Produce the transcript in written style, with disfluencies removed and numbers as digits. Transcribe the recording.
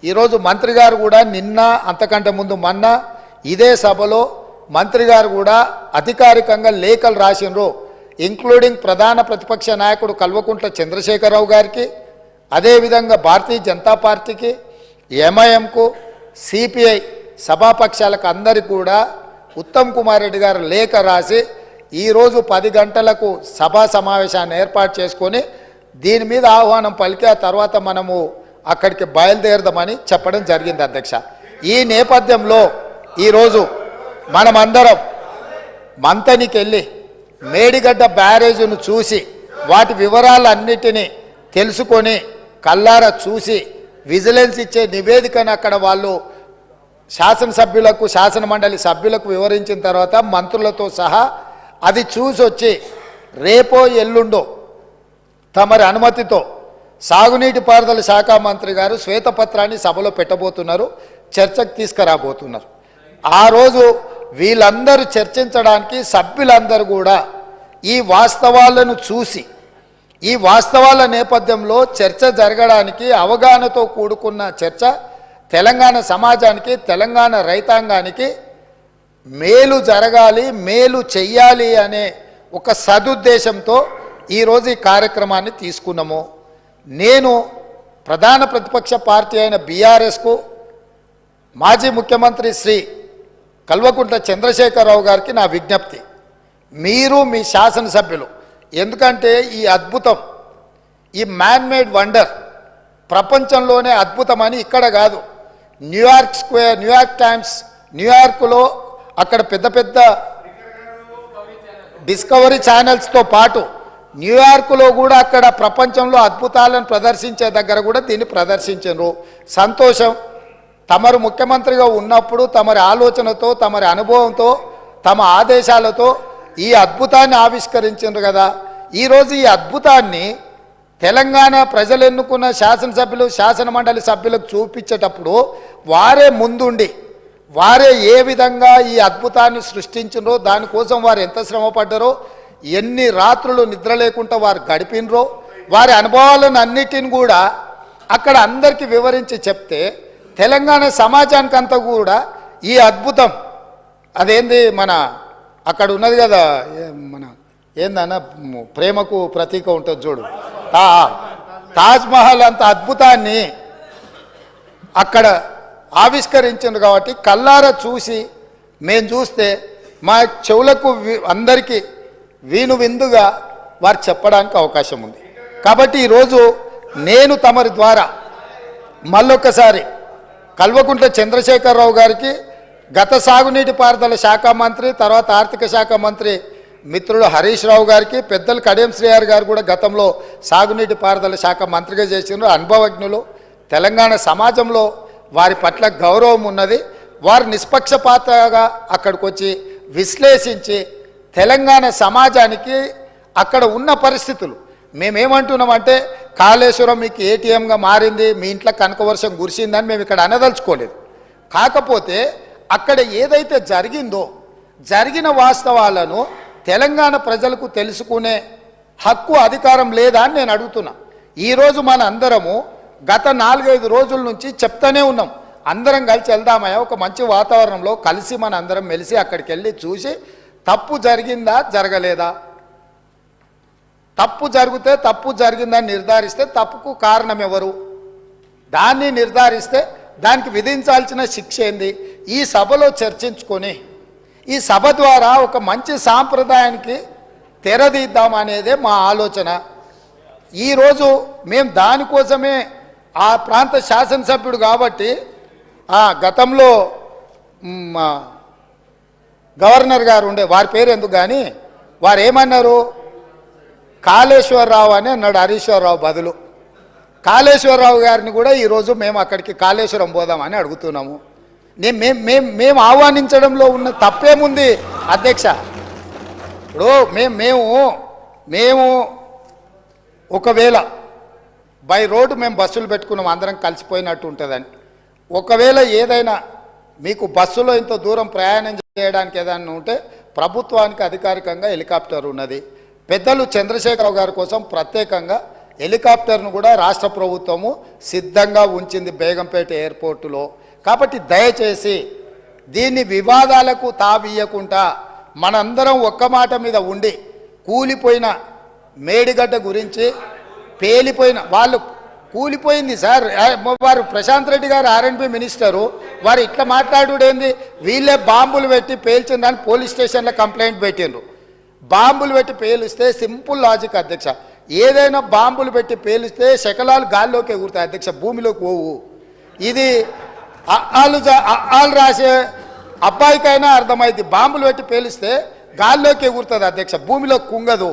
ఈరోజు మంత్రి గారు కూడా నిన్న అంతకంటే ముందు మొన్న ఇదే సభలో మంత్రి గారు కూడా అధికారికంగా లేఖలు రాసినరు, ఇంక్లూడింగ్ ప్రధాన ప్రతిపక్ష నాయకుడు కల్వకుంట్ల చంద్రశేఖరరావు గారికి, అదేవిధంగా భారతీయ జనతా పార్టీకి, ఎంఐఎంకు, సిపిఐ సభాపక్షాలకు అందరికీ కూడా ఉత్తమ్ కుమార్ రెడ్డి గారు లేఖ రాసి ఈరోజు 10 గంటలకు సభా సమావేశాన్ని ఏర్పాటు చేసుకొని దీని మీద ఆహ్వానం పలికి ఆ తర్వాత మనము అక్కడికి బయలుదేరదామని చెప్పడం జరిగింది అధ్యక్ష. ఈ నేపథ్యంలో ఈరోజు మనమందరం మంతనికి వెళ్ళి మేడిగడ్డ బ్యారేజ్ను చూసి వాటి వివరాలన్నిటినీ తెలుసుకొని కల్లారా చూసి విజిలెన్స్ ఇచ్చే నివేదికను అక్కడ వాళ్ళు శాసనసభ్యులకు శాసనమండలి సభ్యులకు వివరించిన తర్వాత మంత్రులతో సహా అది చూసి వచ్చి రేపో ఎల్లుండో తమరి అనుమతితో సాగునీటి పారుదల శాఖ మంత్రి గారు శ్వేతపత్రాన్ని సభలో పెట్టబోతున్నారు, చర్చకు తీసుకురాబోతున్నారు. ఆ రోజు వీళ్ళందరూ చర్చించడానికి సభ్యులందరూ కూడా ఈ వాస్తవాలను చూసి ఈ వాస్తవాల నేపథ్యంలో చర్చ జరగడానికి అవగాహనతో కూడుకున్న చర్చ తెలంగాణ సమాజానికి తెలంగాణ రైతాంగానికి మేలు జరగాలి, మేలు చెయ్యాలి అనే ఒక సదుద్దేశంతో ఈరోజు ఈ కార్యక్రమాన్ని తీసుకున్నాము. నేను ప్రధాన ప్రతిపక్ష పార్టీ అయిన బీఆర్ఎస్కు మాజీ ముఖ్యమంత్రి శ్రీ కల్వకుంట్ల చంద్రశేఖరరావు గారికి నా విజ్ఞప్తి, మీరు మీ శాసనసభ్యులు, ఎందుకంటే ఈ అద్భుతం, ఈ మ్యాన్మేడ్ వండర్ ప్రపంచంలోనే అద్భుతమని ఇక్కడ కాదు, న్యూయార్క్ స్క్వేర్, న్యూయార్క్ టైమ్స్, న్యూయార్క్లో అక్కడ పెద్ద పెద్ద డిస్కవరీ ఛానల్స్తో పాటు న్యూయార్క్లో కూడా అక్కడ ప్రపంచంలో అద్భుతాలను ప్రదర్శించే దగ్గర కూడా దీన్ని ప్రదర్శించారు. సంతోషం. తమరు ముఖ్యమంత్రిగా ఉన్నప్పుడు తమరి ఆలోచనతో, తమరి అనుభవంతో, తమ ఆదేశాలతో ఈ అద్భుతాన్ని ఆవిష్కరించారు కదా. ఈరోజు ఈ అద్భుతాన్ని తెలంగాణ ప్రజలు ఎన్నుకున్న శాసనసభ్యులు, శాసనమండలి సభ్యులకు చూపించేటప్పుడు వారే ముందుండి వారే ఏ విధంగా ఈ అద్భుతాన్ని సృష్టించినరో, దానికోసం వారు ఎంత శ్రమపడ్డారో, ఎన్ని రాత్రులు నిద్ర లేకుండా వారు గడిపినరో, వారి అనుభవాలను అన్నిటిని కూడా అక్కడ అందరికీ వివరించి చెప్తే తెలంగాణ సమాజానికంతా కూడా ఈ అద్భుతం అదేంది మన అక్కడ ఉన్నది కదా, మన ఏందన్న ప్రేమకు ప్రతీక ఉంటుంది చూడు, తాజ్మహల్ అంత అద్భుతాన్ని అక్కడ ఆవిష్కరించింది కాబట్టి కల్లారా చూసి మేము చూస్తే మా చెవులకు అందరికీ వీను విందుగా వారు చెప్పడానికి అవకాశం ఉంది. కాబట్టి ఈరోజు నేను తమరి ద్వారా మళ్ళొక్కసారి కల్వకుంట్ల చంద్రశేఖరరావు గారికి, గత సాగునీటి పారుదల శాఖ మంత్రి, తర్వాత ఆర్థిక శాఖ మంత్రి మిత్రుడు హరీష్ రావు గారికి, పెద్దలు కడియం శ్రీహరి గారు కూడా గతంలో సాగునీటి పారుదల శాఖ మంత్రిగా చేసిన అనుభవజ్ఞులు, తెలంగాణ సమాజంలో వారి పట్ల గౌరవం ఉన్నది. వారు నిష్పక్షపాతంగా అక్కడికి వచ్చి విశ్లేషించి తెలంగాణ సమాజానికి అక్కడ ఉన్న పరిస్థితులు, మేమేమంటున్నామంటే కాళేశ్వరం మీకు ఏటీఎంగా మారింది, మీ ఇంట్లో కనకవర్షం కురిసిందని మేము ఇక్కడ అనదలుచుకోలేదు. కాకపోతే అక్కడ ఏదైతే జరిగిందో జరిగిన వాస్తవాలను తెలంగాణ ప్రజలకు తెలుసుకునే హక్కు, అధికారం లేదా అని నేను అడుగుతున్నా. ఈరోజు మన అందరము గత 4-5 రోజుల నుంచి చెప్తానే ఉన్నాం, అందరం కలిసి వెళ్దామయ్యా ఒక మంచి వాతావరణంలో కలిసి మన అందరం మెలిసి అక్కడికి వెళ్ళి చూసి తప్పు జరిగిందా జరగలేదా, తప్పు జరిగితే తప్పు జరిగిందని నిర్ధారిస్తే తప్పుకు కారణం ఎవరు, దాన్ని నిర్ధారిస్తే దానికి విధించాల్సిన శిక్ష ఏంది, ఈ సభలో చర్చించుకొని ఈ సభ ద్వారా ఒక మంచి సాంప్రదాయానికి తెరదీద్దామనేదే మా ఆలోచన. ఈరోజు మేము దానికోసమే ఆ ప్రాంత శాసనసభ్యుడు కాబట్టి గతంలో గవర్నర్ గారు ఉండే, వారి పేరు ఎందుకు కానీ వారు ఏమన్నారు, కాళేశ్వరరావు అని అన్నాడు హరీశ్వరరావు బదులు. కాళేశ్వరరావు గారిని కూడా ఈరోజు మేము అక్కడికి కాళేశ్వరం పోదామని అడుగుతున్నాము. మేము ఆహ్వానించడంలో ఉన్న తప్పేముంది అధ్యక్ష? ఇప్పుడు మేము ఒకవేళ బై రోడ్డు మేము బస్సులు పెట్టుకున్నాం, అందరం కలిసిపోయినట్టు ఉంటుందని. ఒకవేళ ఏదైనా మీకు బస్సులో ఇంత దూరం ప్రయాణం చేయడానికి ఏదైనా ఉంటే ప్రభుత్వానికి అధికారికంగా హెలికాప్టర్ ఉన్నది. పెద్దలు చంద్రశేఖరరావు గారి కోసం ప్రత్యేకంగా హెలికాప్టర్ను కూడా రాష్ట్ర ప్రభుత్వము సిద్ధంగా ఉంచింది బేగంపేట ఎయిర్పోర్టులో. కాబట్టి దయచేసి దీన్ని వివాదాలకు తావియకుండా మనందరం ఒక్క మాట మీద ఉండి కూలిపోయిన మేడిగడ్డ గురించి పేలిపోయిన వాళ్ళు కూలిపోయింది సార్. వారు ప్రశాంత్ రెడ్డి గారు ఆర్ఎండ్బి మినిస్టరు, వారు ఇట్లా మాట్లాడుడేంది? వీళ్ళే బాంబులు పెట్టి పేల్చిందని పోలీస్ స్టేషన్లో కంప్లైంట్ పెట్టిండ్రు. బాంబులు పెట్టి పేలిస్తే సింపుల్ లాజిక్ అధ్యక్ష, ఏదైనా బాంబులు పెట్టి పేలిస్తే శకలాలు గాల్లోకి ఎగురుతాయి అధ్యక్ష, భూమిలోకి పోవు. ఇది వాళ్ళు రాసే అబ్బాయికైనా అర్థమైంది, బాంబులు పెట్టి పేలిస్తే గాల్లోకి ఎగురుతుంది అధ్యక్ష, భూమిలో కుంగదు.